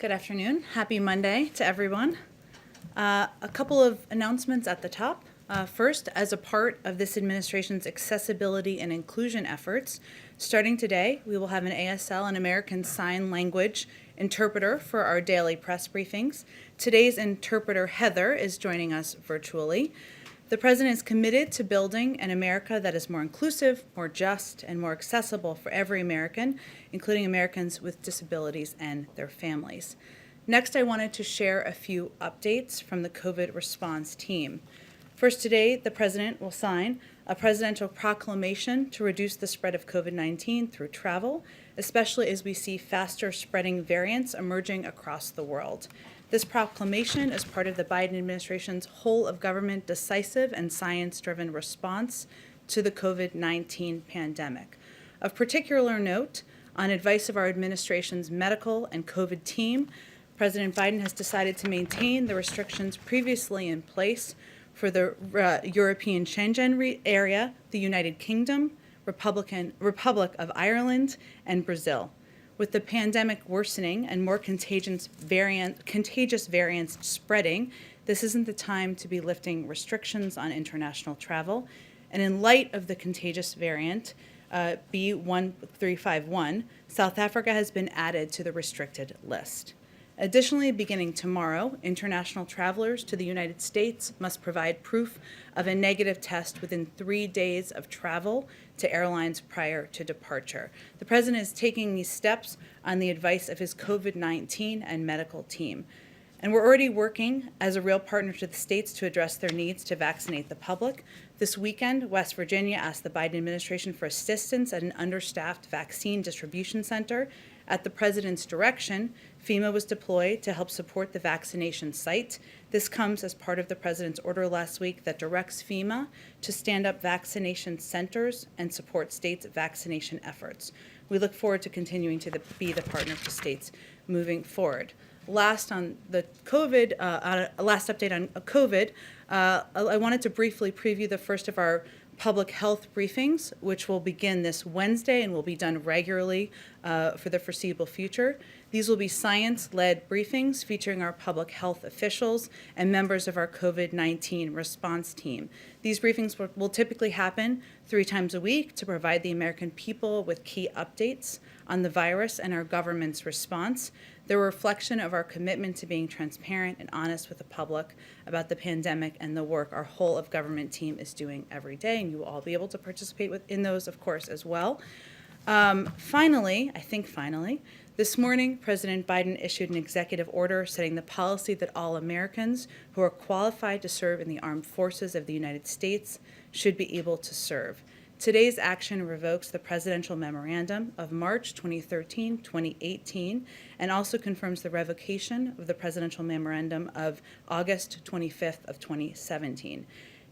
Good afternoon. Happy Monday to everyone. A couple of announcements at the top. First, as a part of this administration's accessibility and inclusion efforts, starting today, we will have an ASL and American Sign Language interpreter for our daily press briefings. Today's interpreter, Heather, is joining us virtually. The President is committed to building an America that is more inclusive, more just, and more accessible for every American, including Americans with disabilities and their families. Next, I wanted to share a few updates from the COVID response team. First, today, the President will sign a presidential proclamation to reduce the spread of COVID-19 through travel, especially as we see faster spreading variants emerging across the world. This proclamation is part of the Biden administration's whole of government decisive and science-driven response to the COVID-19 pandemic. Of particular note, on advice of our administration's medical and COVID team, President Biden has decided to maintain the restrictions previously in place for the European Schengen area, the United Kingdom, Republic of Ireland, and Brazil. With the pandemic worsening and more contagious variants spreading, this isn't the time to be lifting restrictions on international travel. And in light of the contagious variant, B1351, South Africa has been added to the restricted list. Additionally, beginning tomorrow, international travelers to the United States must provide proof of a negative test within 3 days of travel to airlines prior to departure. The President is taking these steps on the advice of his COVID-19 and medical team. And we're already working as a real partner to the states to address their needs to vaccinate the public. This weekend, West Virginia asked the Biden administration for assistance at an understaffed vaccine distribution center. At the President's direction, FEMA was deployed to help support the vaccination site. This comes as part of the President's order last week that directs FEMA to stand up vaccination centers and support states' vaccination efforts. We look forward to continuing to be the partner for states moving forward. Last on the COVID, last update on COVID, I wanted to briefly preview the first of our public health briefings, which will begin this Wednesday and will be done regularly for the foreseeable future. These will be science-led briefings featuring our public health officials and members of our COVID-19 response team. These briefings will typically happen 3 times a week to provide the American people with key updates on the virus and our government's response. They're a reflection of our commitment to being transparent and honest with the public about the pandemic and the work our whole of government team is doing every day, and you will all be able to participate in those, of course, as well. Finally, this morning, President Biden issued an executive order setting the policy that all Americans who are qualified to serve in the armed forces of the United States should be able to serve. Today's action revokes the presidential memorandum of March 2018, and also confirms the revocation of the presidential memorandum of August 25th of 2017.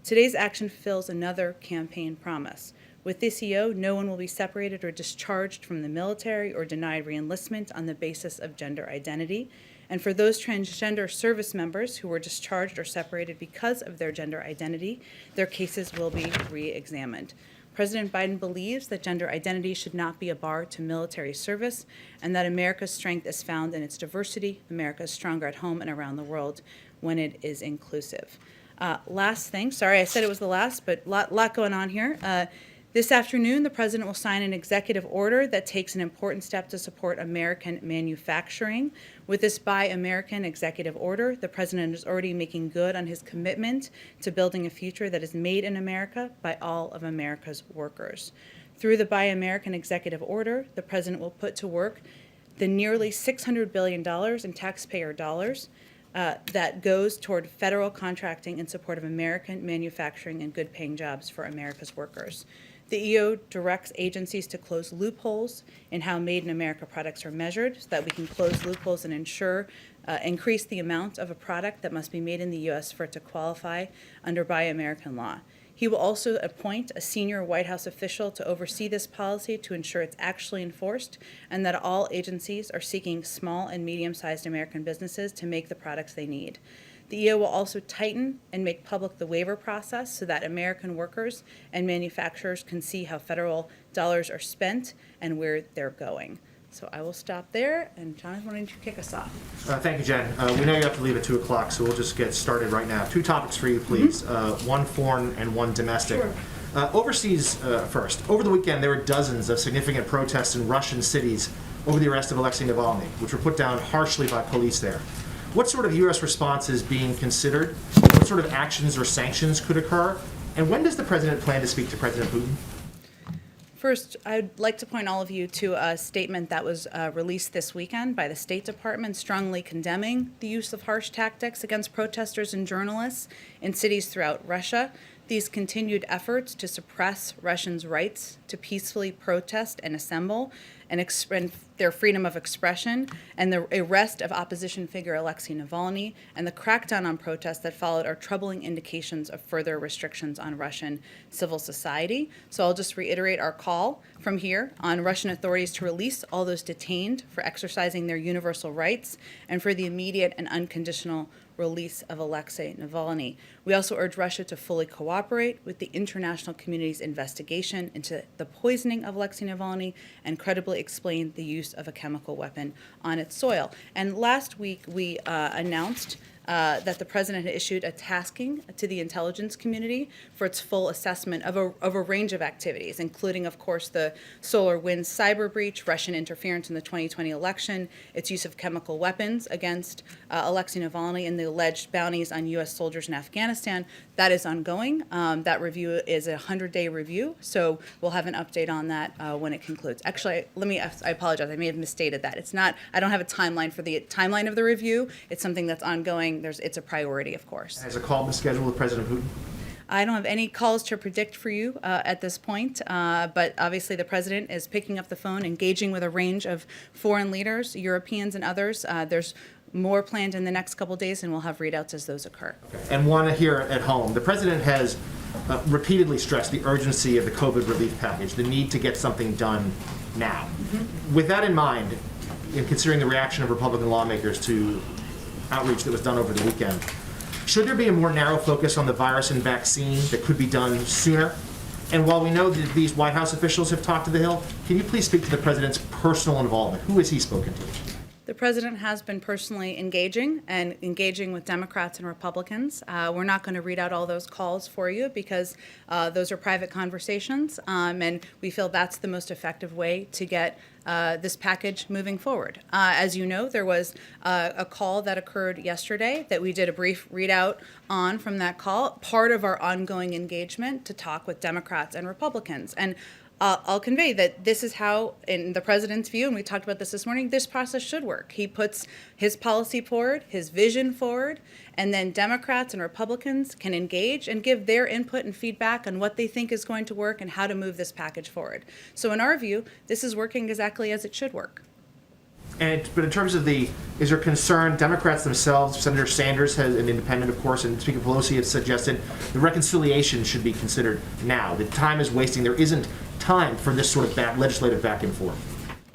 Today's action fulfills another campaign promise. With this EO, no one will be separated or discharged from the military or denied reenlistment on the basis of gender identity. And for those transgender service members who were discharged or separated because of their gender identity, their cases will be re-examined. President Biden believes that gender identity should not be a bar to military service, and that America's strength is found in its diversity. America is stronger at home and around the world when it is inclusive. Last thing, sorry I said it was the last, but lot going on here. This afternoon, the President will sign an executive order that takes an important step to support American manufacturing. With this Buy American executive order, the President is already making good on his commitment to building a future that is made in America by all of America's workers. Through the Buy American executive order, the President will put to work the nearly $600 billion in taxpayer dollars that goes toward federal contracting in support of American manufacturing and good-paying jobs for America's workers. The EO directs agencies to close loopholes in how Made in America products are measured, so that we can close loopholes and increase the amount of a product that must be made in the U.S. for it to qualify under Buy American law. He will also appoint a senior White House official to oversee this policy to ensure it's actually enforced, and that all agencies are seeking small and medium-sized American businesses to make the products they need. The EO will also tighten and make public the waiver process so that American workers and manufacturers can see how federal dollars are spent and where they're going. So I will stop there, and Jonathan, why don't you kick us off? Thank you, Jen. We know you have to leave at 2 o'clock, so we'll just get started right now. 2 topics for you, please. One foreign and one domestic. Sure. Overseas first. Over the weekend, there were dozens of significant protests in Russian cities over the arrest of Alexei Navalny, which were put down harshly by police there. What sort of U.S. response is being considered? What sort of actions or sanctions could occur? And when does the president plan to speak to President Putin? First, I'd like to point all of you to a statement that was released this weekend by the State Department strongly condemning the use of harsh tactics against protesters and journalists in cities throughout Russia. These continued efforts to suppress Russians' rights to peacefully protest and assemble and their freedom of expression, and the arrest of opposition figure Alexei Navalny, and the crackdown on protests that followed are troubling indications of further restrictions on Russian civil society. So I'll just reiterate our call from here on Russian authorities to release all those detained for exercising their universal rights and for the immediate and unconditional release of Alexei Navalny. We also urge Russia to fully cooperate with the international community's investigation into the poisoning of Alexei Navalny and credibly explain the use of a chemical weapon on its soil. And last week, we announced that the president had issued a tasking to the intelligence community for its full assessment of a range of activities, including, of course, the SolarWinds cyber breach, Russian interference in the 2020 election, its use of chemical weapons against Alexei Navalny, and the alleged bounties on U.S. soldiers in Afghanistan. That is ongoing. That review is a 100-day review, so we'll have an update on that when it concludes. Actually, I apologize. I may have misstated that. It's not. I don't have a timeline for the timeline of the review. It's something that's ongoing. It's a priority, of course. Has a call been scheduled with President Putin? I don't have any calls to predict for you at this point, but obviously the president is picking up the phone, engaging with a range of foreign leaders, Europeans and others. There's more planned in the next couple of days, and we'll have readouts as those occur. Okay. And one here at home. The president has repeatedly stressed the urgency of the COVID relief package, the need to get something done now. With that in mind, in considering the reaction of Republican lawmakers to outreach that was done over the weekend, should there be a more narrow focus on the virus and vaccine that could be done sooner? And while we know that these White House officials have talked to the Hill, can you please speak to the president's personal involvement? Who has he spoken to? The president has been personally engaging with Democrats and Republicans. We're not going to read out all those calls for you because those are private conversations, and we feel that's the most effective way to get this package moving forward. As you know, there was a call that occurred yesterday that we did a brief readout on from that call, part of our ongoing engagement to talk with Democrats and Republicans. And I'll convey that this is how, in the president's view, and we talked about this morning, this process should work. He puts his policy forward, his vision forward, and then Democrats and Republicans can engage and give their input and feedback on what they think is going to work and how to move this package forward. So in our view, this is working exactly as it should work. But in terms of is there concern, Democrats themselves, Senator Sanders, has an independent, of course, and Speaker Pelosi has suggested the reconciliation should be considered now. The time is wasting. There isn't time for this sort of legislative back and forth.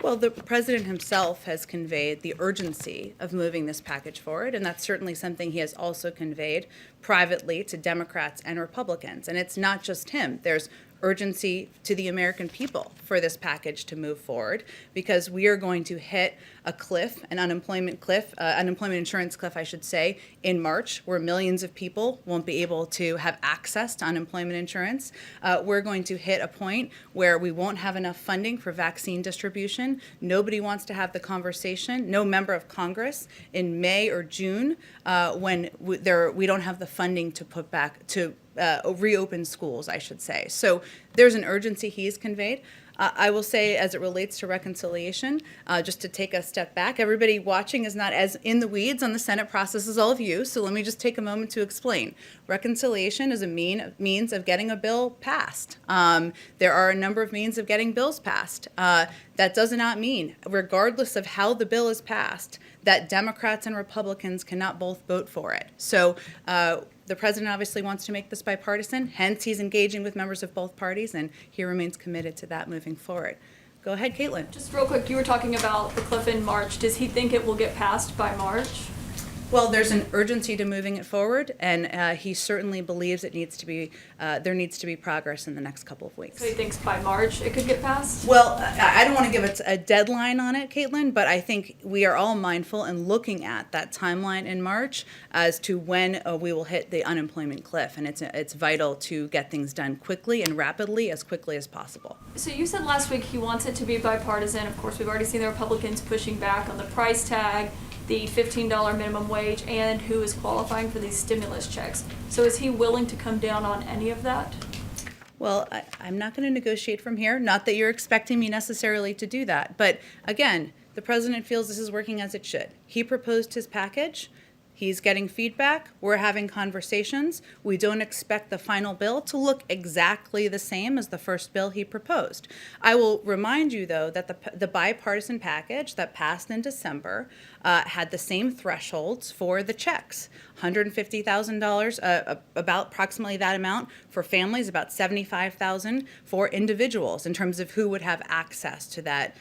Well, the president himself has conveyed the urgency of moving this package forward, and that's certainly something he has also conveyed privately to Democrats and Republicans. And it's not just him. There's urgency to the American people for this package to move forward, because we are going to hit a cliff, an unemployment insurance cliff, I should say, in March, where millions of people won't be able to have access to unemployment insurance. We're going to hit a point where we won't have enough funding for vaccine distribution. Nobody wants to have the conversation, no member of Congress, in May or June when we don't have the funding to put back to reopen schools, I should say. So there's an urgency he's conveyed. I will say, as it relates to reconciliation, just to take a step back, everybody watching is not as in the weeds on the Senate process as all of you, so let me just take a moment to explain. Reconciliation is a means of getting a bill passed. There are a number of means of getting bills passed. That does not mean, regardless of how the bill is passed, that Democrats and Republicans cannot both vote for it. So the president obviously wants to make this bipartisan, hence he's engaging with members of both parties, and he remains committed to that moving forward. Go ahead, Caitlin. Just real quick, you were talking about the cliff in March. Does he think it will get passed by March? Well, there's an urgency to moving it forward, and he certainly believes it needs to be, there needs to be progress in the next couple of weeks. So he thinks by March it could get passed? Well, I don't want to give it a deadline on it, Caitlin, but I think we are all mindful and looking at that timeline in March as to when we will hit the unemployment cliff, and it's vital to get things done quickly and rapidly, as quickly as possible. So you said last week he wants it to be bipartisan. Of course, we've already seen the Republicans pushing back on the price tag, the $15 minimum wage, and who is qualifying for these stimulus checks. So is he willing to come down on any of that? Well, I'm not going to negotiate from here. Not that you're expecting me necessarily to do that. But again, the president feels this is working as it should. He proposed his package. He's getting feedback. We're having conversations. We don't expect the final bill to look exactly the same as the first bill he proposed. I will remind you, though, that the bipartisan package that passed in December had the same thresholds for the checks. $150,000, about approximately that amount for families, about $75,000 for individuals in terms of who would have access to that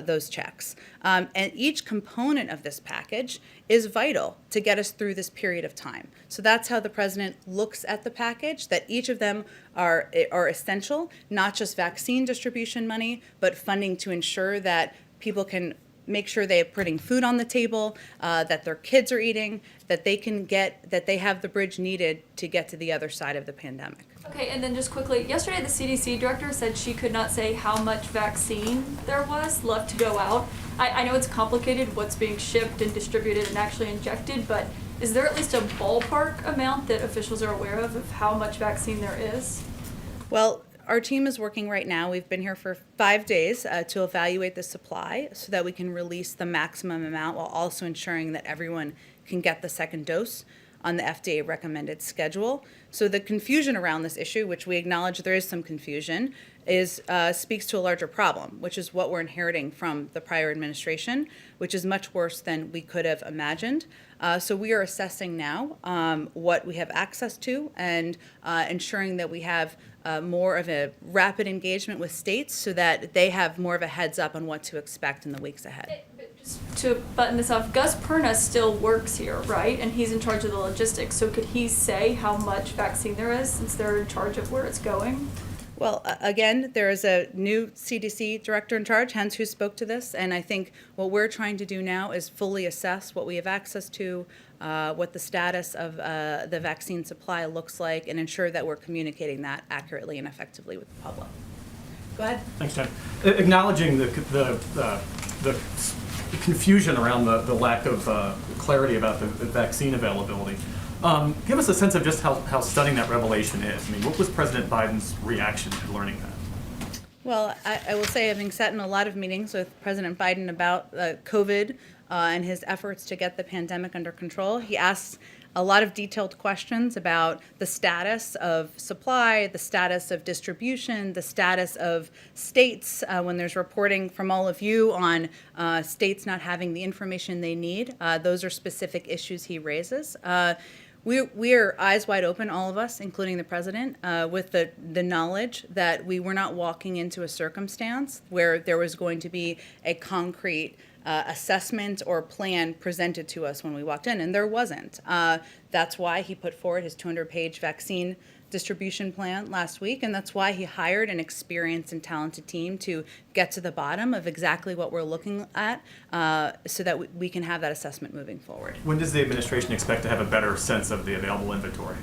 those checks. And each component of this package is vital to get us through this period of time. So that's how the president looks at the package, that each of them are essential, not just vaccine distribution money, but funding to ensure that people can make sure they're putting food on the table, that their kids are eating, that they have the bridge needed to get to the other side of the pandemic. Okay, and then just quickly, yesterday the CDC director said she could not say how much vaccine there was left to go out. I know it's complicated what's being shipped and distributed and actually injected, but is there at least a ballpark amount that officials are aware of how much vaccine there is? Well, our team is working right now. We've been here for 5 days to evaluate the supply so that we can release the maximum amount while also ensuring that everyone can get the second dose on the FDA recommended schedule. So the confusion around this issue, which we acknowledge there is some confusion, speaks to a larger problem, which is what we're inheriting from the prior administration, which is much worse than we could have imagined. So we are assessing now what we have access to and ensuring that we have more of a rapid engagement with states so that they have more of a heads up on what to expect in the weeks ahead. But just to button this off, Gus Perna still works here, right? And he's in charge of the logistics. So could he say how much vaccine there is since they're in charge of where it's going? Well, again, there is a new CDC director in charge, hence who spoke to this, and I think what we're trying to do now is fully assess what we have access to, what the status of the vaccine supply looks like, and ensure that we're communicating that accurately and effectively with the public. Go ahead. Thanks, Jen. Acknowledging the confusion around the lack of clarity about the vaccine availability. Give us a sense of just how stunning that revelation is. I mean, what was President Biden's reaction to learning that? Well, I will say, having sat in a lot of meetings with President Biden about COVID and his efforts to get the pandemic under control, he asked a lot of detailed questions about the status of supply, the status of distribution, the status of states when there's reporting from all of you on states not having the information they need. Those are specific issues he raises. We are eyes wide open, all of us, including the president, with the knowledge that we were not walking into a circumstance where there was going to be a concrete assessment or plan presented to us when we walked in, and there wasn't. That's why he put forward his 200-page vaccine distribution plan last week, and that's why he hired an experienced and talented team to get to the bottom of exactly what we're looking at so that we can have that assessment moving forward. When does the administration expect to have a better sense of the available inventory?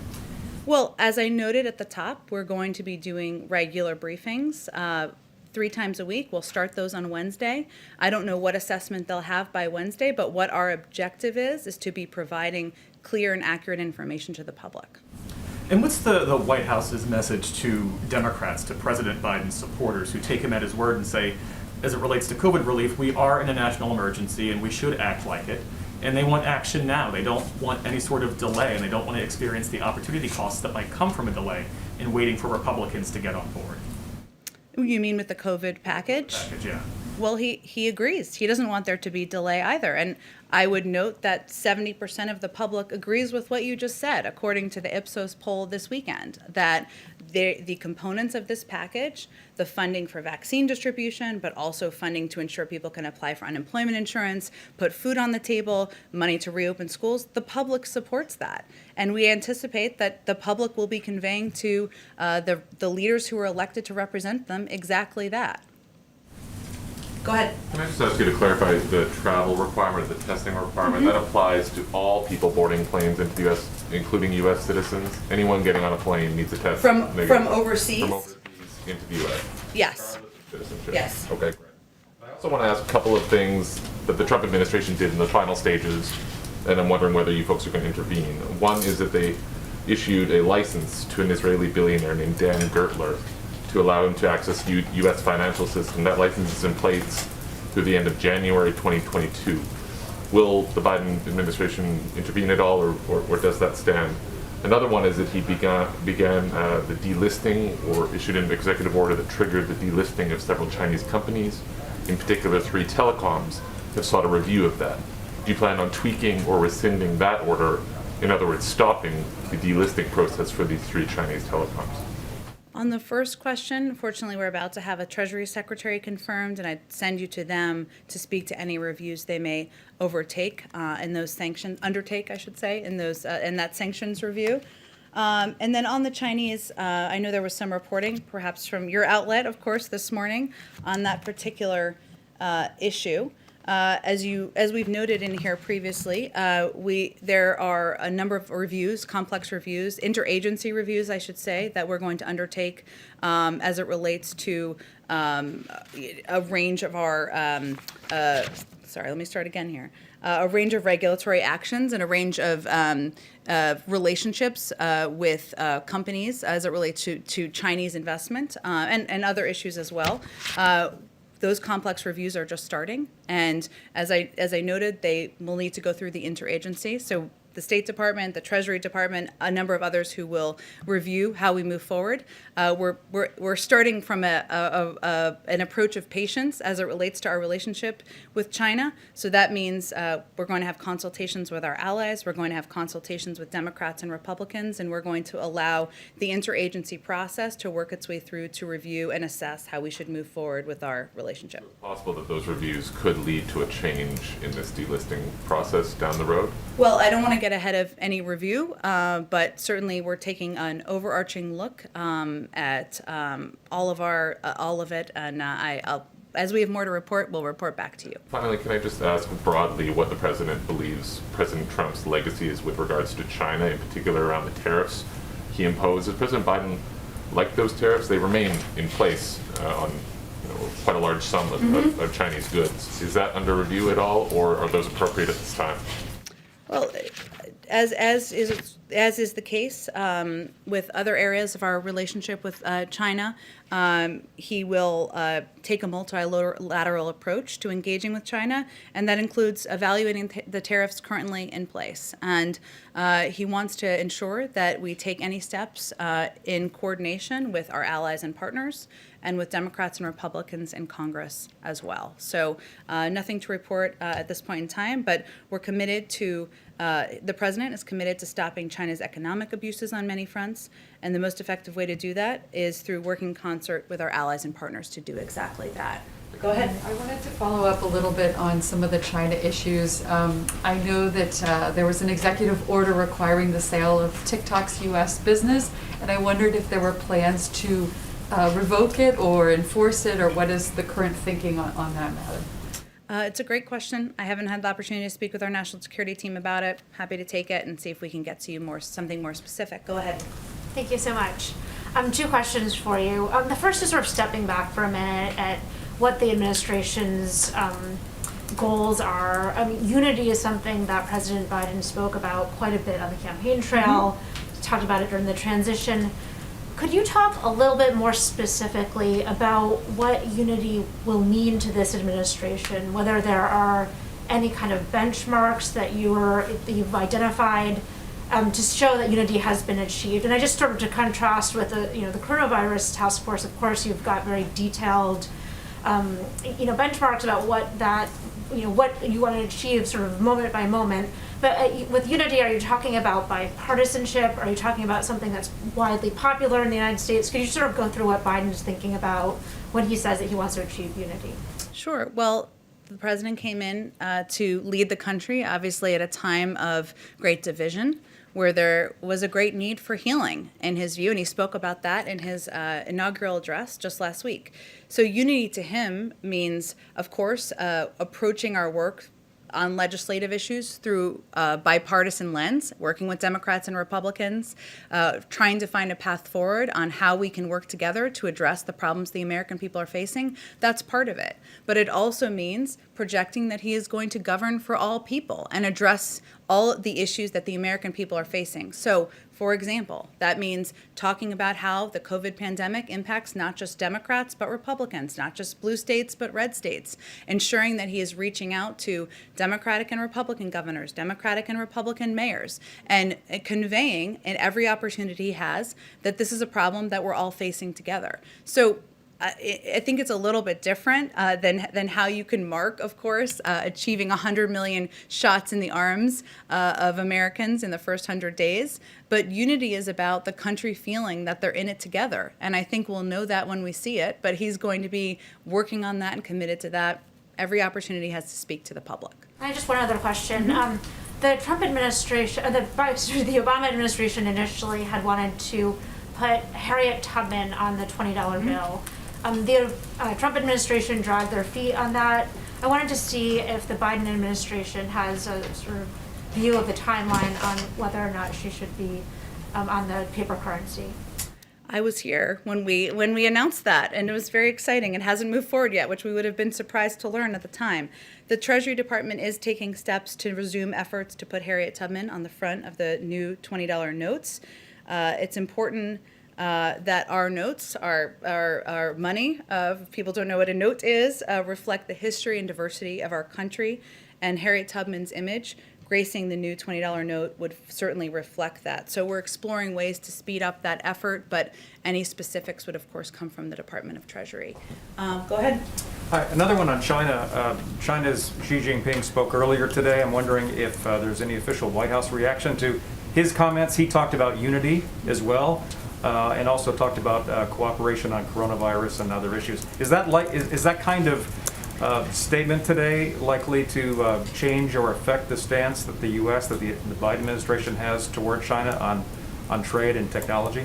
Well, as I noted at the top, we're going to be doing regular briefings 3 times a week. We'll start those on Wednesday. I don't know what assessment they'll have by Wednesday, but what our objective is to be providing clear and accurate information to the public. And what's the White House's message to Democrats, to President Biden's supporters who take him at his word and say, as it relates to COVID relief, we are in a national emergency and we should act like it. And they want action now. They don't want any sort of delay, and they don't want to experience the opportunity costs that might come from a delay in waiting for Republicans to get on board. You mean with the COVID package? Yeah. Well, he agrees. He doesn't want there to be delay either. And I would note that 70% of the public agrees with what you just said, according to the Ipsos poll this weekend, that the components of this package, the funding for vaccine distribution, but also funding to ensure people can apply for unemployment insurance, put food on the table, money to reopen schools, the public supports that. And we anticipate that the public will be conveying to the leaders who are elected to represent them exactly that. Go ahead. Can I just ask you to clarify the travel requirement, the testing requirement? That applies to all people boarding planes into the U.S., including U.S. citizens? Anyone getting on a plane needs a test From negative. from overseas? From overseas into the U.S.? Yes. Regardless of citizenship? Yes. Okay, great. I also want to ask a couple of things that the Trump administration did in the final stages, and I'm wondering whether you folks are going to intervene. One is that they issued a license to an Israeli billionaire named Dan Gertler to allow him to access U.S. financial system. That license is in place through the end of January 2022. Will the Biden administration intervene at all, or does that stand? Another one is that he began the delisting, or issued an executive order that triggered the delisting of several Chinese companies. In particular, 3 telecoms have sought a review of that. Do you plan on tweaking or rescinding that order? In other words, stopping the delisting process for these 3 Chinese telecoms? On the first question, fortunately, we're about to have a Treasury Secretary confirmed, and I'd send you to them to speak to any reviews they may undertake, in that sanctions review. And then on the Chinese, I know there was some reporting, perhaps from your outlet, of course, this morning on that particular issue. As we've noted in here previously, there are a number of reviews, complex reviews, interagency reviews, I should say, that we're going to undertake as it relates to a range of our. Let me start again here. A range of regulatory actions and a range of relationships with companies as it relates to Chinese investment and other issues as well. Those complex reviews are just starting, and as I noted, they will need to go through the interagency. So the State Department, the Treasury Department, a number of others who will review how we move forward. We're starting from an approach of patience as it relates to our relationship with China. So that means we're going to have consultations with our allies. We're going to have consultations with Democrats and Republicans, and we're going to allow the interagency process to work its way through to review and assess how we should move forward with our relationship. Is it possible that those reviews could lead to a change in this delisting process down the road? Well, I don't want to get ahead of any review, but certainly we're taking an overarching look at all of it, and as we have more to report, we'll report back to you. Finally, can I just ask broadly what the president believes President Trump's legacy is with regards to China, in particular around the tariffs he imposed? Does President Biden like those tariffs? They remain in place on quite a large sum of Chinese goods. Is that under review at all, or are those appropriate at this time? Well, as is the case with other areas of our relationship with China, he will take a multilateral approach to engaging with China, and that includes evaluating the tariffs currently in place. And he wants to ensure that we take any steps in coordination with our allies and partners, and with Democrats and Republicans in Congress as well. So nothing to report at this point in time, but we're committed to, the president is committed to stopping China's economic abuses on many fronts, and the most effective way to do that is through working in concert with our allies and partners to do exactly that. Go ahead. I wanted to follow up a little bit on some of the China issues. I know that there was an executive order requiring the sale of TikTok's U.S. business, and I wondered if there were plans to revoke it or enforce it, or what is the current thinking on that matter? It's a great question. I haven't had the opportunity to speak with our national security team about it. Happy to take it and see if we can get to you something more specific. Go ahead. Thank you so much. 2 questions for you. The first is sort of stepping back for a minute at what the administration's goals are. Unity is something that President Biden spoke about quite a bit on the campaign trail, talked about it during the transition. Could you talk a little bit more specifically about what unity will mean to this administration, whether there are any kind of benchmarks that you've identified to show that unity has been achieved? And I just sort of to contrast with the coronavirus task force, of course, you've got very detailed benchmarks about what that what you want to achieve sort of moment by moment. But with unity, are you talking about bipartisanship? Are you talking about something that's widely popular in the United States? Could you sort of go through what Biden's thinking about when he says that he wants to achieve unity? Sure. Well, the president came in to lead the country, obviously at a time of great division, where there was a great need for healing, in his view, and he spoke about that in his inaugural address just last week. So unity to him means, of course, approaching our work on legislative issues through a bipartisan lens, working with Democrats and Republicans, trying to find a path forward on how we can work together to address the problems the American people are facing. That's part of it. But it also means projecting that he is going to govern for all people and address all the issues that the American people are facing. So, for example, that means talking about how the COVID pandemic impacts not just Democrats but Republicans, not just blue states but red states, ensuring that he is reaching out to Democratic and Republican governors, Democratic and Republican mayors, and conveying in every opportunity he has that this is a problem that we're all facing together. So I think it's a little bit different than how you can mark, of course, achieving 100 million shots in the arms of Americans in the first 100 days. But unity is about the country feeling that they're in it together. And I think we'll know that when we see it. But he's going to be working on that and committed to that every opportunity he has to speak to the public. I just one other question. The Trump administration, the Obama administration initially had wanted to put Harriet Tubman on the $20 bill. The Trump administration dragged their feet on that. I wanted to see if the Biden administration has a sort of view of the timeline on whether or not she should be on the paper currency. I was here when we announced that, and it was very exciting. It hasn't moved forward yet, which we would have been surprised to learn at the time. The Treasury Department is taking steps to resume efforts to put Harriet Tubman on the front of the new $20 notes. It's important that our notes, our money, if people don't know what a note is, reflect the history and diversity of our country. And Harriet Tubman's image, gracing the new $20 note, would certainly reflect that. So we're exploring ways to speed up that effort, but any specifics would, of course, come from the Department of Treasury. Go ahead. Hi, another one on China. China's Xi Jinping spoke earlier today. I'm wondering if there's any official White House reaction to his comments. He talked about unity as well. And also talked about cooperation on coronavirus and other issues. Is that kind of statement today likely to change or affect the stance that the U.S., that the Biden administration has toward China on trade and technology?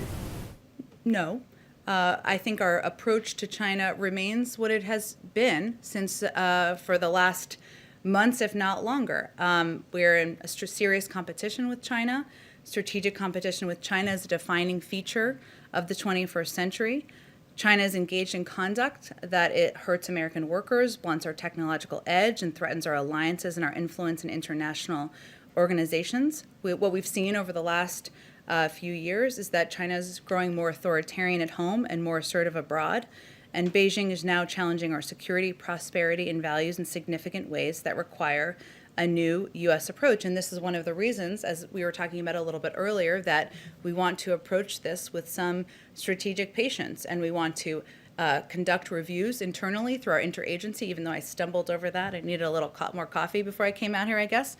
No. I think our approach to China remains what it has been since for the last months, if not longer. We're in a serious competition with China. Strategic competition with China is a defining feature of the 21st century. China is engaged in conduct that it hurts American workers, blunts our technological edge, and threatens our alliances and our influence in international organizations. What we've seen over the last few years is that China is growing more authoritarian at home and more assertive abroad. And Beijing is now challenging our security, prosperity, and values in significant ways that require a new U.S. approach. And this is one of the reasons, as we were talking about a little bit earlier, that we want to approach this with some strategic patience, and we want to conduct reviews internally through our interagency, even though I stumbled over that. I needed a little more coffee before I came out here, I guess.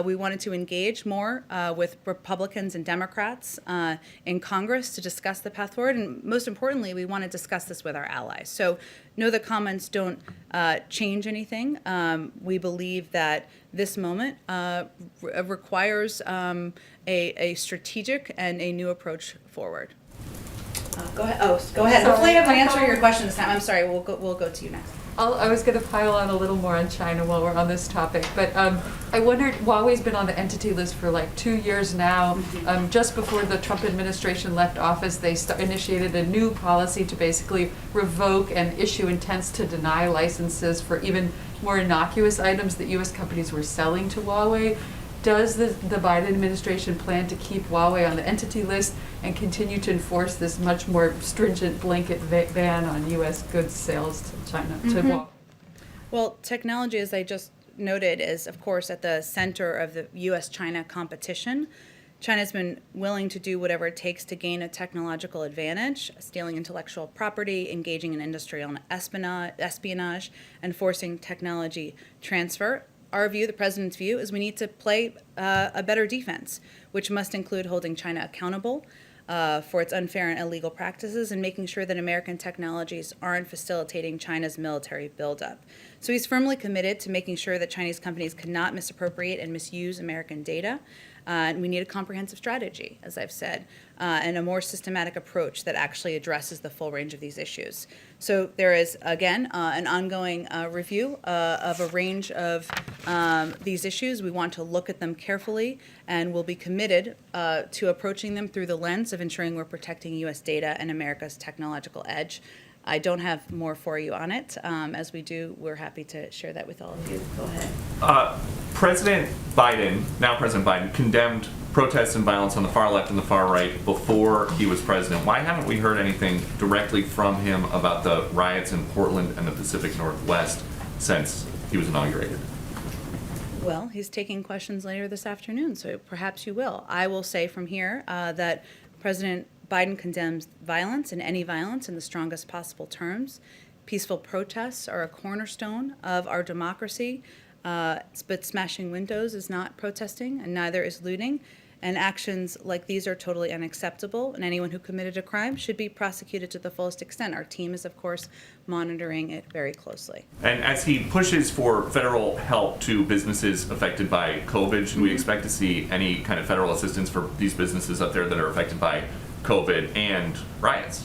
We wanted to engage more with Republicans and Democrats in Congress to discuss the path forward. And most importantly, we want to discuss this with our allies. So no, the comments don't change anything. We believe that this moment requires a strategic and a new approach forward. Go ahead. Go ahead. Sorry, Hopefully, I'm I answering thought- your question this time. I'm sorry. We'll go to you next. I was going to pile on a little more on China while we're on this topic, but I wondered, Huawei's been on the entity list for like 2 years now. Just before the Trump administration left office, they initiated a new policy to basically revoke and issue intents to deny licenses for even more innocuous items that U.S. companies were selling to Huawei. Does the Biden administration plan to keep Huawei on the entity list and continue to enforce this much more stringent blanket ban on U.S. goods sales to China, to Huawei? Well, technology, as I just noted, is, of course, at the center of the U.S.-China competition. China's been willing to do whatever it takes to gain a technological advantage, stealing intellectual property, engaging in industrial espionage, and forcing technology transfer. Our view, the president's view, is we need to play a better defense, which must include holding China accountable for its unfair and illegal practices and making sure that American technologies aren't facilitating China's military buildup. So he's firmly committed to making sure that Chinese companies cannot misappropriate and misuse American data. And we need a comprehensive strategy, as I've said, and a more systematic approach that actually addresses the full range of these issues. So there is, again, an ongoing review of a range of these issues. We want to look at them carefully, and we'll be committed to approaching them through the lens of ensuring we're protecting U.S. data and America's technological edge. I don't have more for you on it. As we do, we're happy to share that with all of you. Go ahead. President Biden, now President Biden, condemned protests and violence on the far left and the far right before he was president. Why haven't we heard anything directly from him about the riots in Portland and the Pacific Northwest since he was inaugurated? Well, he's taking questions later this afternoon, so perhaps you will. I will say from here that President Biden condemns violence and any violence in the strongest possible terms. Peaceful protests are a cornerstone of our democracy, but smashing windows is not protesting, and neither is looting. And actions like these are totally unacceptable, and anyone who committed a crime should be prosecuted to the fullest extent. Our team is, of course, monitoring it very closely. And as he pushes for federal help to businesses affected by COVID, should we expect to see any kind of federal assistance for these businesses up there that are affected by COVID and riots?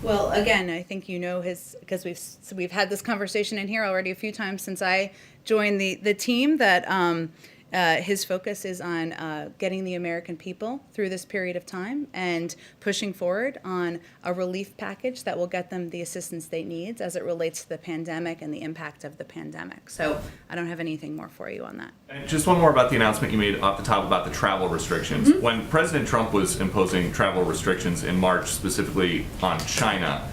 Well, again, I think you know because we've had this conversation in here already a few times since I joined the team, that his focus is on getting the American people through this period of time and pushing forward on a relief package that will get them the assistance they need as it relates to the pandemic and the impact of the pandemic. So I don't have anything more for you on that. And just one more about the announcement you made off the top about the travel restrictions. Mm-hmm. When President Trump was imposing travel restrictions in March, specifically on China,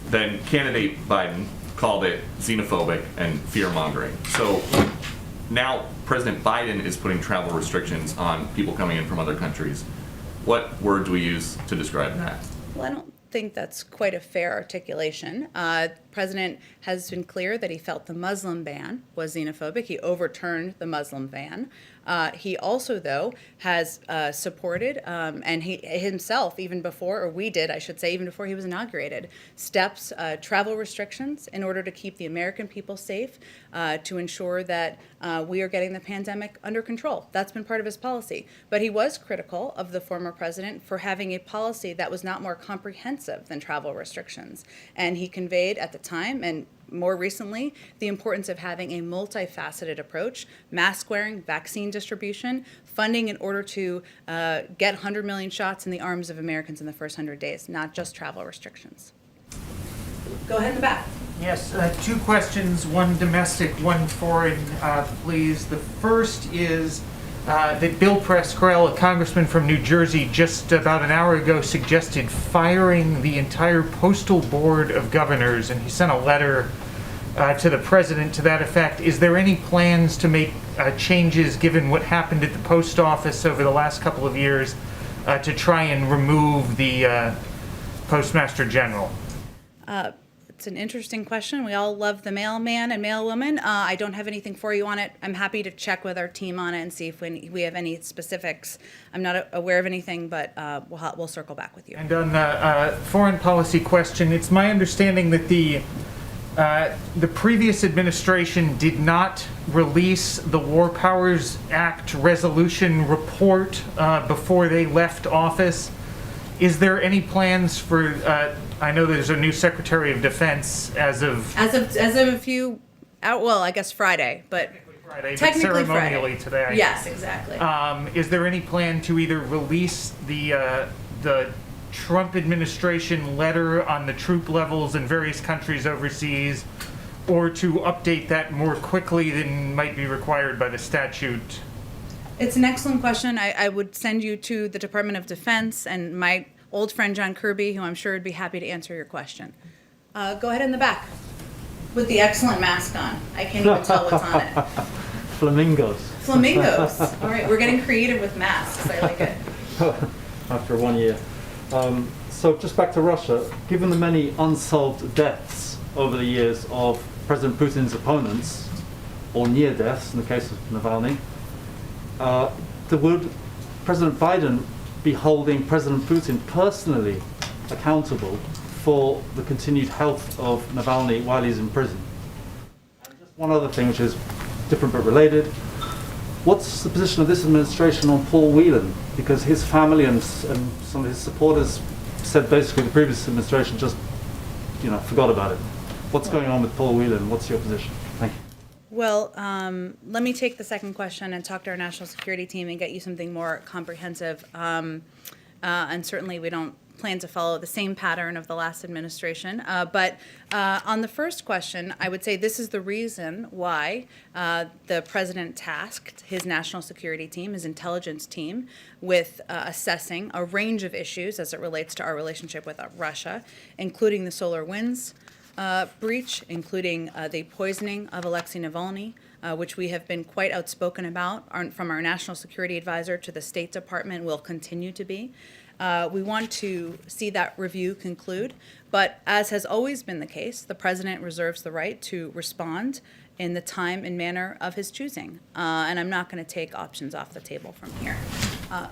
then candidate Biden called it xenophobic and fear-mongering. So now President Biden is putting travel restrictions on people coming in from other countries. What word do we use to describe that? Well, I don't think that's quite a fair articulation. President has been clear that he felt the Muslim ban was xenophobic. He overturned the Muslim ban. He also, though, has supported, and he himself, even before, or we did, I should say, even before he was inaugurated, steps, travel restrictions in order to keep the American people safe, to ensure that we are getting the pandemic under control. That's been part of his policy. But he was critical of the former president for having a policy that was not more comprehensive than travel restrictions. And he conveyed at the time, and more recently, the importance of having a multifaceted approach, mask wearing, vaccine distribution, funding in order to get 100 million shots in the arms of Americans in the first 100 days, not just travel restrictions. Go ahead in the back. Yes, two questions, one domestic, one foreign, please. The first is that Bill Pascrell, a congressman from New Jersey, just about an hour ago suggested firing the entire Postal Board of Governors, and he sent a letter to the president to that effect. Is there any plans to make changes, given what happened at the post office over the last couple of years, to try and remove the Postmaster General? It's an interesting question. We all love the mailman and mailwoman. I don't have anything for you on it. I'm happy to check with our team on it and see if we have any specifics. I'm not aware of anything, but we'll circle back with you. And on the foreign policy question, it's my understanding that the previous administration did not release the War Powers Act resolution report before they left office. Is there any plans for? I know there's a new Secretary of Defense as of a few well, I guess Friday, but technically ceremonially Friday. Today. Yes, exactly. Is there any plan to either release the Trump administration letter on the troop levels in various countries overseas, or to update that more quickly than might be required by the statute? It's an excellent question. I would send you to the Department of Defense and my old friend John Kirby, who I'm sure would be happy to answer your question. Go ahead in the back with the excellent mask on. I can't even tell what's on it. Flamingos. Flamingos. All right, we're getting creative with masks. I like it. After 1 year. So just back to Russia, given the many unsolved deaths over the years of President Putin's opponents, or near deaths in the case of Navalny, would President Biden be holding President Putin personally accountable for the continued health of Navalny while he's in prison? And just one other thing, which is different but related. What's the position of this administration on Paul Whelan? Because his family and some of his supporters said basically the previous administration just, forgot about it. What's going on with Paul Whelan? What's your position? Thank you. Well, let me take the second question and talk to our national security team and get you something more comprehensive. And certainly we don't plan to follow the same pattern of the last administration. But on the first question, I would say this is the reason why the president tasked his national security team, his intelligence team, with assessing a range of issues as it relates to our relationship with Russia, including the SolarWinds breach, including the poisoning of Alexei Navalny, which we have been quite outspoken about from our national security advisor to the State Department, will continue to be. We want to see that review conclude, but as has always been the case, the president reserves the right to respond in the time and manner of his choosing. And I'm not going to take options off the table from here.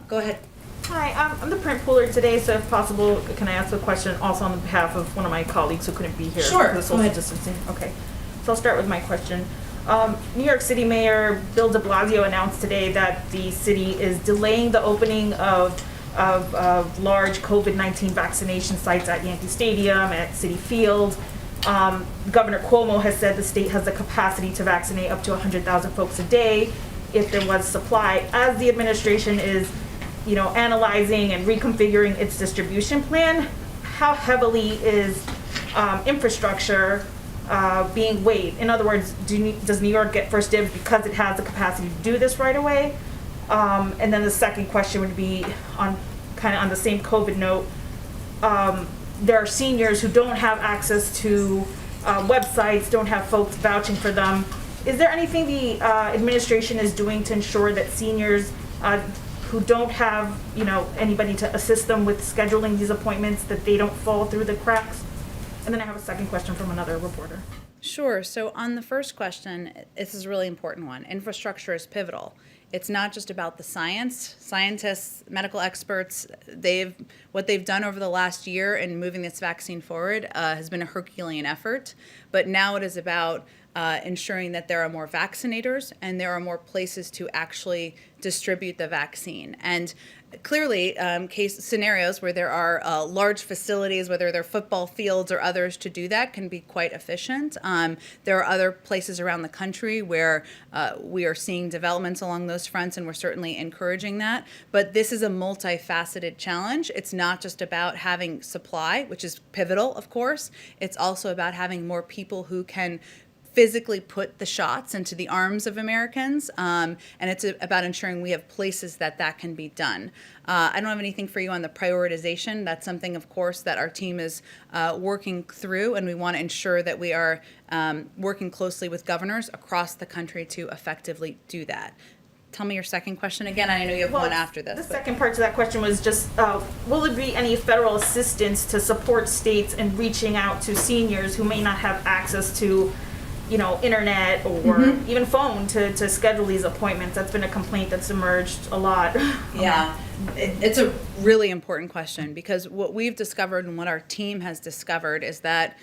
Go ahead. Hi, I'm the print pooler today, so if possible, can I ask a question also on behalf of one of my colleagues who couldn't be here? Sure, because of go ahead. social distancing. Okay, so I'll start with my question. New York City Mayor Bill de Blasio announced today that the city is delaying the opening of large COVID-19 vaccination sites at Yankee Stadium, at Citi Field. Governor Cuomo has said the state has the capacity to vaccinate up to 100,000 folks a day if there was supply. As the administration is, analyzing and reconfiguring its distribution plan, how heavily is infrastructure being weighed? In other words, does New York get first dibs because it has the capacity to do this right away? And then the second question would be on the same COVID note. There are seniors who don't have access to websites, don't have folks vouching for them. Is there anything the administration is doing to ensure that seniors who don't have, anybody to assist them with scheduling these appointments, that they don't fall through the cracks? And then I have a second question from another reporter. Sure. So on the first question, this is a really important one. Infrastructure is pivotal. It's not just about the science. Scientists, medical experts, what they've done over the last year in moving this vaccine forward has been a Herculean effort. But now it is about ensuring that there are more vaccinators and there are more places to actually distribute the vaccine. And clearly, case scenarios where there are large facilities, whether they're football fields or others, to do that can be quite efficient. There are other places around the country where we are seeing developments along those fronts, and we're certainly encouraging that. But this is a multifaceted challenge. It's not just about having supply, which is pivotal, of course. It's also about having more people who can physically put the shots into the arms of Americans, and it's about ensuring we have places that can be done. I don't have anything for you on the prioritization. That's something, of course, that our team is working through, and we want to ensure that we are working closely with governors across the country to effectively do that. Tell me your second question again. I know you have one after this. The second part to that question was just, will there be any federal assistance to support states in reaching out to seniors who may not have access to internet or even phone to schedule these appointments? That's been a complaint that's emerged a lot. Yeah, it's a really important question, because what we've discovered and what our team has discovered is that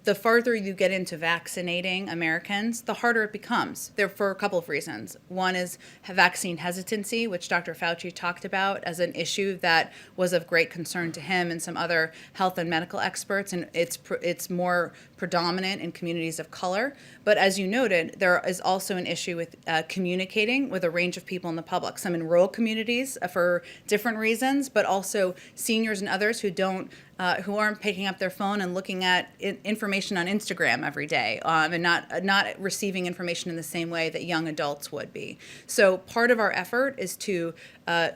the farther you get into vaccinating Americans, the harder it becomes. There for a couple of reasons. One is vaccine hesitancy, which Dr. Fauci talked about as an issue that was of great concern to him and some other health and medical experts, and it's more predominant in communities of color. But as you noted, there is also an issue with communicating with a range of people in the public, some in rural communities for different reasons, but also seniors and others who don't who aren't picking up their phone and looking at information on Instagram every day, and not receiving information in the same way that young adults would be. So part of our effort is to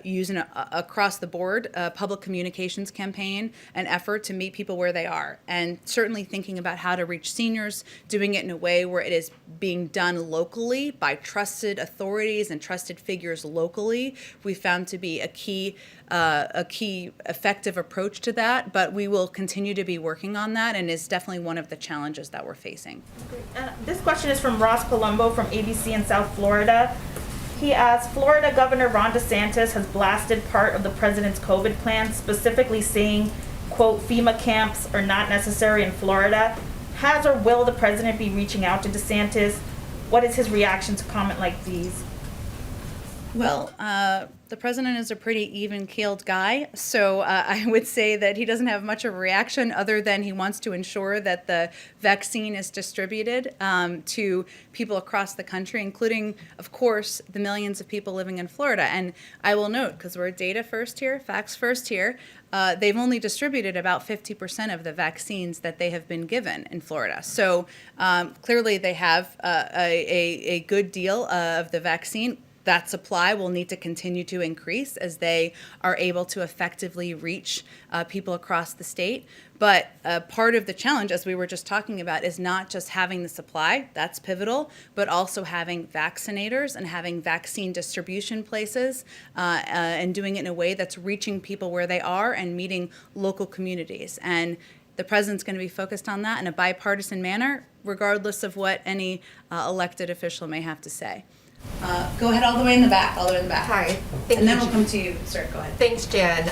use an across the board public communications campaign, an effort to meet people where they are, and certainly thinking about how to reach seniors, doing it in a way where it is being done locally by trusted authorities and trusted figures locally. We found to be a key effective approach to that, but we will continue to be working on that, and is definitely one of the challenges that we're facing. This question is from Ross Colombo from ABC in South Florida. He asks, Florida Governor Ron DeSantis has blasted part of the president's COVID plan, specifically saying, quote, FEMA camps are not necessary in Florida. Has or will the president be reaching out to DeSantis? What is his reaction to comment like these? Well, the president is a pretty even-keeled guy, so I would say that he doesn't have much of a reaction other than he wants to ensure that the vaccine is distributed to people across the country, including, of course, the millions of people living in Florida. And I will note, because we're data first here, facts first here, they've only distributed about 50% of the vaccines that they have been given in Florida. So clearly they have a good deal of the vaccine. That supply will need to continue to increase as they are able to effectively reach people across the state. But part of the challenge, as we were just talking about, is not just having the supply, that's pivotal, but also having vaccinators and having vaccine distribution places and doing it in a way that's reaching people where they are and meeting local communities. And the president's going to be focused on that in a bipartisan manner, regardless of what any elected official may have to say. Go ahead all the way in the back, Hi. Thank And then you. we'll come to you, sir. Go ahead. Thanks, Jen.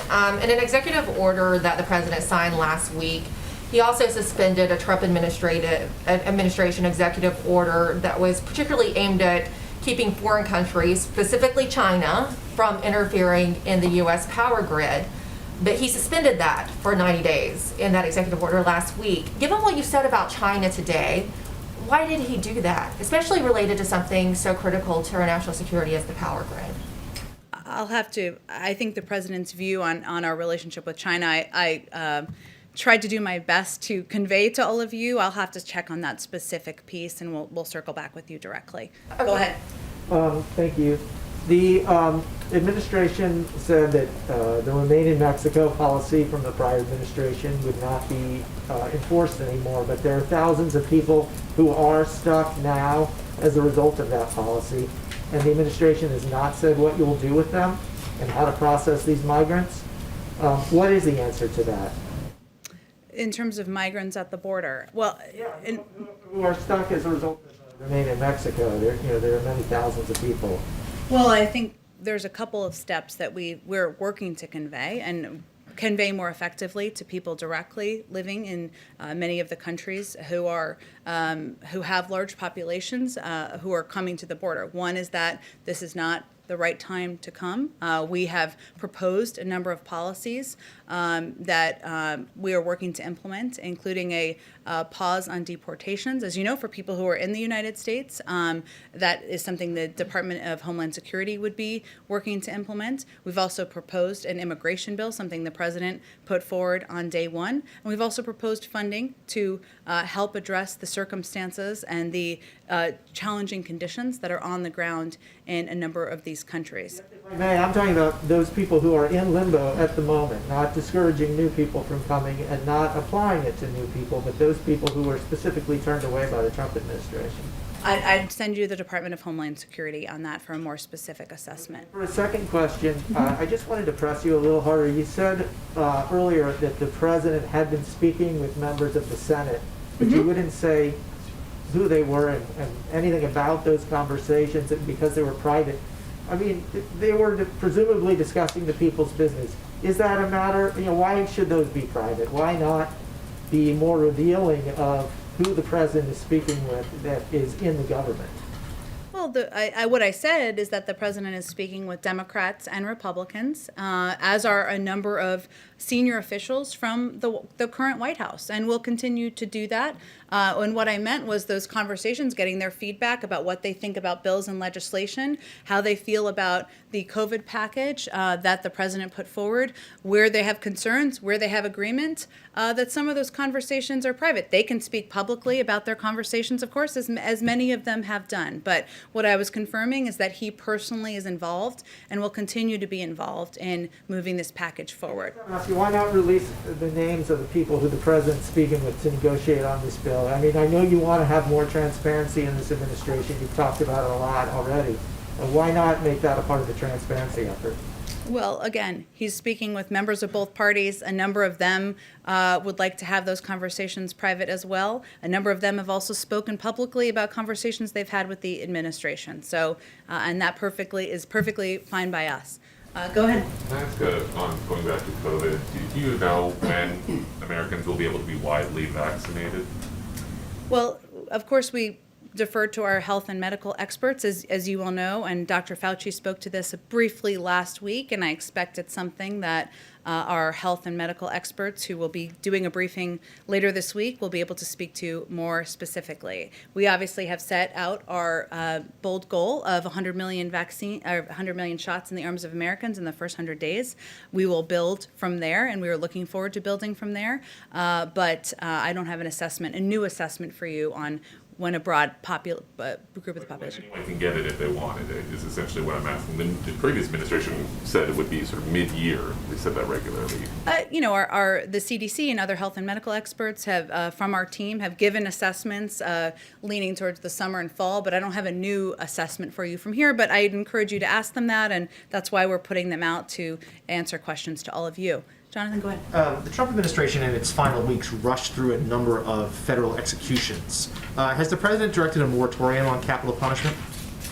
In an executive order that the president signed last week, he also suspended a Trump administration executive order that was particularly aimed at keeping foreign countries, specifically China, from interfering in the U.S. power grid. But he suspended that for 90 days in that executive order last week. Given what you said about China today, why did he do that, especially related to something so critical to our national security as the power grid? I think the president's view on our relationship with China, I tried to do my best to convey to all of you. I'll have to check on that specific piece, and we'll circle back with you directly. Okay. Go ahead. Thank you. The administration said that the Remain in Mexico policy from the prior administration would not be enforced anymore, but there are thousands of people who are stuck now as a result of that policy, and the administration has not said what you will do with them and how to process these migrants. What is the answer to that? In terms of migrants at the border, well, Who are stuck as a result of Remain in Mexico? There are many thousands of people. Well, I think there's a couple of steps that we're working to convey and convey more effectively to people directly living in many of the countries who have large populations who are coming to the border. One is that this is not the right time to come. We have proposed a number of policies that we are working to implement, including a pause on deportations. As you know, for people who are in the United States, that is something the Department of Homeland Security would be working to implement. We've also proposed an immigration bill, something the president put forward on day one. And we've also proposed funding to help address the circumstances and the challenging conditions that are on the ground in a number of these countries. If I may, I'm talking about those people who are in limbo at the moment, not discouraging new people from coming and not applying it to new people, but those people who were specifically turned away by the Trump administration. I'd send you the Department of Homeland Security on that for a more specific assessment. For a second question, I just wanted to press you a little harder. You said earlier that the president had been speaking with members of the Senate, but you wouldn't say who they were and anything about those conversations because they were private. I mean, they were presumably discussing the people's business. Is that a matter, why should those be private? Why not be more revealing of who the president is speaking with that is in the government? Well, Well, what I said is that the president is speaking with Democrats and Republicans, as are a number of senior officials from the current White House, and we'll continue to do that. And what I meant was those conversations, getting their feedback about what they think about bills and legislation, how they feel about the COVID package that the president put forward, where they have concerns, where they have agreement, that some of those conversations are private. They can speak publicly about their conversations, of course, as many of them have done. But what I was confirming is that he personally is involved and will continue to be involved in moving this package forward. Why not release the names of the people who the president's speaking with to negotiate on this bill? I mean, I know you want to have more transparency in this administration. You've talked about it a lot already. And why not make that a part of the transparency effort? Well, again, he's speaking with members of both parties. A number of them would like to have those conversations private as well. A number of them have also spoken publicly about conversations they've had with the administration. So, and that is perfectly fine by us. Go ahead. Can I ask, going back to COVID, do you know when Americans will be able to be widely vaccinated? Well, of course, we defer to our health and medical experts, as you all know, and Dr. Fauci spoke to this briefly last week, and I expect it's something that our health and medical experts, who will be doing a briefing later this week, will be able to speak to more specifically. We obviously have set out our bold goal of 100 million shots in the arms of Americans in the first 100 days. We will build from there, and we are looking forward to building from there. But I don't have a new assessment for you on when a broad group of the population. Anyone can get it if they wanted it, is essentially what I'm asking. The previous administration said it would be sort of mid-year. They said that regularly. The CDC and other health and medical experts have, from our team, have given assessments leaning towards the summer and fall, but I don't have a new assessment for you from here, but I'd encourage you to ask them that, and that's why we're putting them out to answer questions to all of you. Jonathan, go ahead. The Trump administration in its final weeks rushed through a number of federal executions. Has the president directed a moratorium on capital punishment?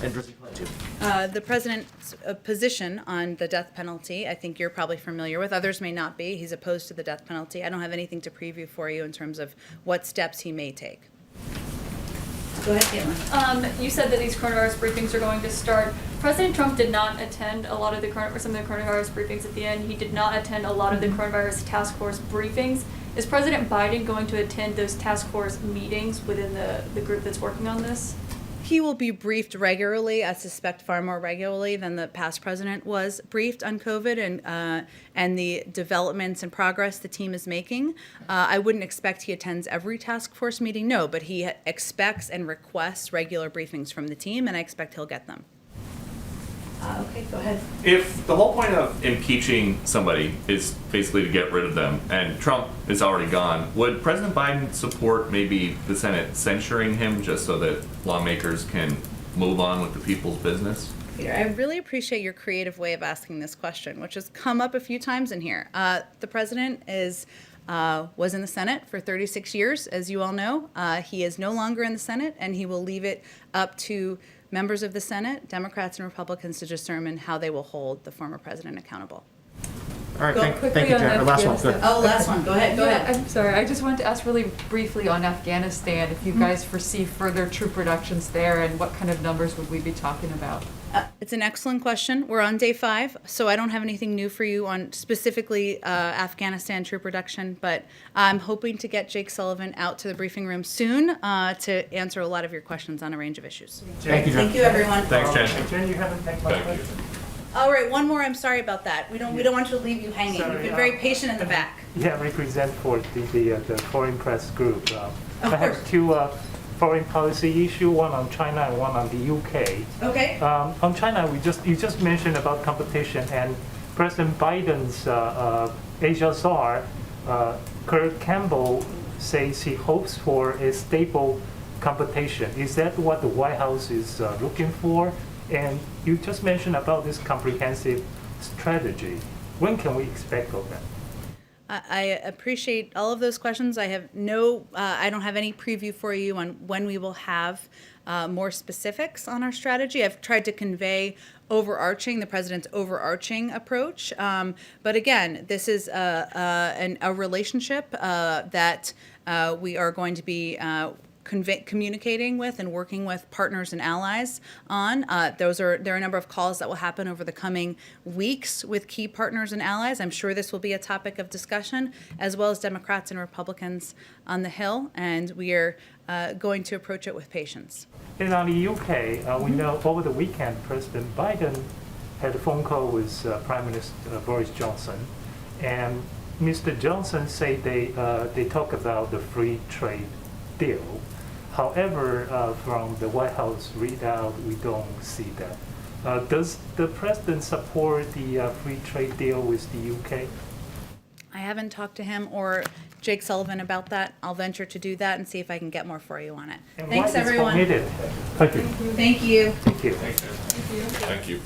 And does he plan to? The president's position on the death penalty, I think you're probably familiar with. Others may not be. He's opposed to the death penalty. I don't have anything to preview for you in terms of what steps he may take. Go ahead, Caitlin. You said that these coronavirus briefings are going to start. President Trump did not attend some of the coronavirus briefings at the end. He did not attend a lot of the coronavirus task force briefings. Is President Biden going to attend those task force meetings within the group that's working on this? He will be briefed regularly, I suspect far more regularly than the past president was briefed on COVID and the developments and progress the team is making. I wouldn't expect he attends every task force meeting, no, but he expects and requests regular briefings from the team, and I expect he'll get them. Okay, go ahead. If the whole point of impeaching somebody is basically to get rid of them, and Trump is already gone, would President Biden support maybe the Senate censuring him just so that lawmakers can move on with the people's business? Peter, I really appreciate your creative way of asking this question, which has come up a few times in here. The president was in the Senate for 36 years, as you all know. He is no longer in the Senate, and he will leave it up to members of the Senate, Democrats and Republicans, to determine how they will hold the former president accountable. All right, thank quickly you, on Jen. Last one, good. Oh, last one. Go ahead. Go ahead. I'm sorry. I just wanted to ask really briefly on Afghanistan, if you guys foresee further troop reductions there, and what kind of numbers would we be talking about? It's an excellent question. We're on day 5, so I don't have anything new for you on specifically Afghanistan troop reduction, but I'm hoping to get Jake Sullivan out to the briefing room soon to answer a lot of your questions on a range of issues. Thank you, Jen. Thank you, everyone. Thanks, Jen. Jen, you haven't thanked my Thank you. question. All right, one more. I'm sorry about that. We don't want you to leave you hanging. Sorry, You've been very patient in the back. Yeah, I represent for the foreign press group. I course. have two foreign policy issue, one on China and one on the UK. Okay. On China, you just mentioned about competition, and President Biden's Asia czar, Kurt Campbell, says he hopes for a stable competition. Is that what the White House is looking for? And you just mentioned about this comprehensive strategy. When can we expect of that? I appreciate all of those questions. I don't have any preview for you on when we will have more specifics on our strategy. I've tried to convey the president's overarching approach. But again, this is a relationship that we are going to be communicating with and working with partners and allies on. There are a number of calls that will happen over the coming weeks with key partners and allies. I'm sure this will be a topic of discussion, as well as Democrats and Republicans on the Hill, and we are going to approach it with patience. And on the UK, we know over the weekend, President Biden had a phone call with Prime Minister Boris Johnson, and Mr. Johnson said they talk about the free trade deal. However, from the White House readout, we don't see that. Does the president support the free trade deal with the UK? I haven't talked to him or Jake Sullivan about that. I'll venture to do that and see if I can get more for you on it. And Thanks, what is everyone. committed? Thank you. Thank you. Thank you. Thank you.